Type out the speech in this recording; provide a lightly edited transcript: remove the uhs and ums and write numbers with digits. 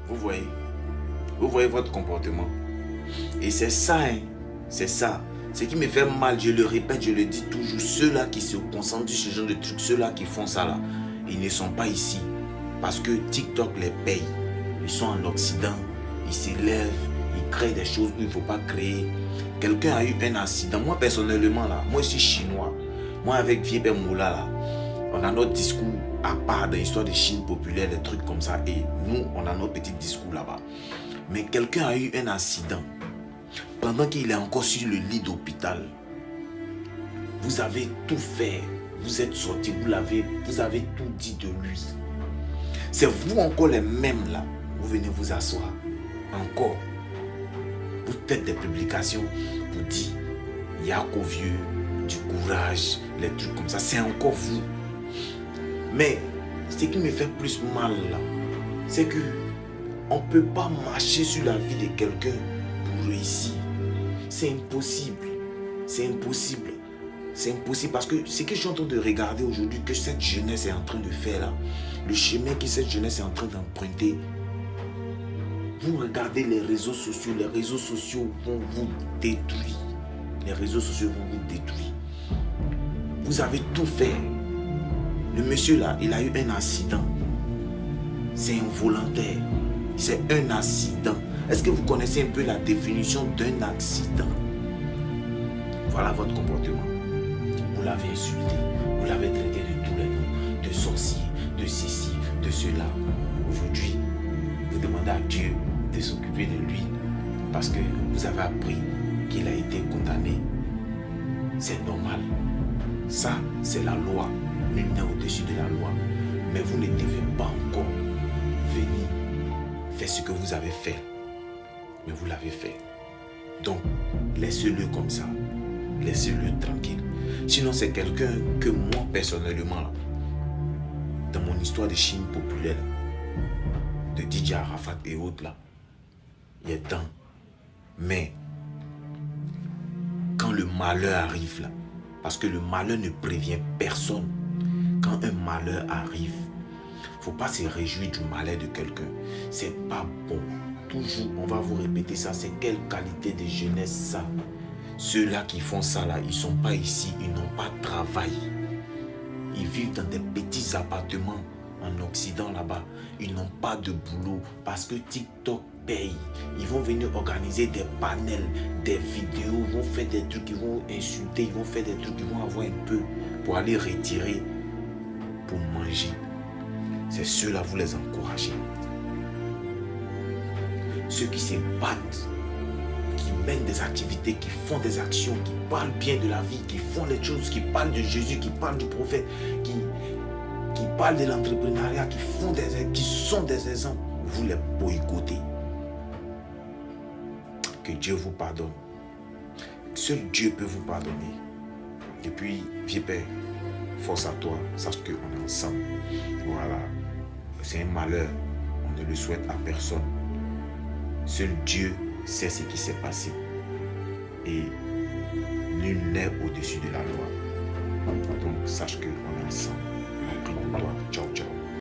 Vous voyez? Vous voyez votre comportement. Et c'est ça, hein. C'est ça. Ce qui me fait mal, je le répète, je le dis toujours, ceux-là qui se concentrent sur ce genre de trucs, ceux-là qui font ça là, ils ne sont pas ici. Parce que TikTok les paye. Ils sont en Occident, ils s'élèvent, ils créent des choses où il ne faut pas créer. Quelqu'un a eu un accident. Moi personnellement là, moi je suis chinois. Moi avec Vieux Père Moula là, on a notre discours à part dans l'histoire de Chine populaire, des trucs comme ça. Et nous, on a notre petit discours là-bas. Mais quelqu'un a eu un accident. Pendant qu'il est encore sur le lit d'hôpital, vous avez tout fait. Vous êtes sorti, vous avez tout dit de lui. C'est vous encore les mêmes là. Vous venez vous asseoir. Encore. Vous faites des publications. Vous dites, il y a qu'au vieux, du courage, les trucs comme ça. C'est encore vous. Mais ce qui me fait plus mal là, c'est que on ne peut pas marcher sur la vie de quelqu'un pour réussir. C'est impossible. C'est impossible. C'est impossible parce que ce que je suis en train de regarder aujourd'hui, que cette jeunesse est en train de faire là, le chemin que cette jeunesse est en train d'emprunter, vous regardez les réseaux sociaux vont vous détruire. Les réseaux sociaux vont vous détruire. Vous avez tout fait. Le monsieur là, il a eu un accident. C'est involontaire. C'est un accident. Est-ce que vous connaissez un peu la définition d'un accident? Voilà votre comportement. Vous l'avez insulté, vous l'avez traité de tous les noms, de sorcier, de ceci, de cela. Aujourd'hui, vous demandez à Dieu de s'occuper de lui parce que vous avez appris qu'il a été condamné. C'est normal. Ça, c'est la loi. Nul n'est au-dessus de la loi. Mais vous ne devez pas encore venir faire ce que vous avez fait. Mais vous l'avez fait. Donc, laissez-le comme ça. Laissez-le tranquille. Sinon, c'est quelqu'un que moi, personnellement, là, dans mon histoire de Chine populaire, de DJ Arafat et autres, là, il y a temps. Mais, quand le malheur arrive, là, parce que le malheur ne prévient personne, quand un malheur arrive, il ne faut pas se réjouir du malheur de quelqu'un. C'est pas bon. Toujours, on va vous répéter ça. C'est quelle qualité de jeunesse ça? Ceux-là qui font ça là, ils ne sont pas ici, ils n'ont pas de travail. Ils vivent dans des petits appartements en Occident là-bas. Ils n'ont pas de boulot parce que TikTok paye. Ils vont venir organiser des panels, des vidéos, ils vont faire des trucs, ils vont insulter, ils vont faire des trucs, ils vont avoir un peu pour aller retirer, pour manger. C'est ceux-là, vous les encouragez. Ceux qui se battent, qui mènent des activités, qui font des actions, qui parlent bien de la vie, qui font les choses, qui parlent de Jésus, qui parlent du prophète, qui parlent de l'entrepreneuriat, qui sont des exemples, vous les boycottez. Que Dieu vous pardonne. Seul Dieu peut vous pardonner. Et puis, vieux père, force à toi, sache qu'on est ensemble. Voilà. C'est un malheur. On ne le souhaite à personne. Seul Dieu sait ce qui s'est passé. Et nul n'est au-dessus de la loi. Donc, sache qu'on est ensemble. On prie pour toi. Ciao, ciao.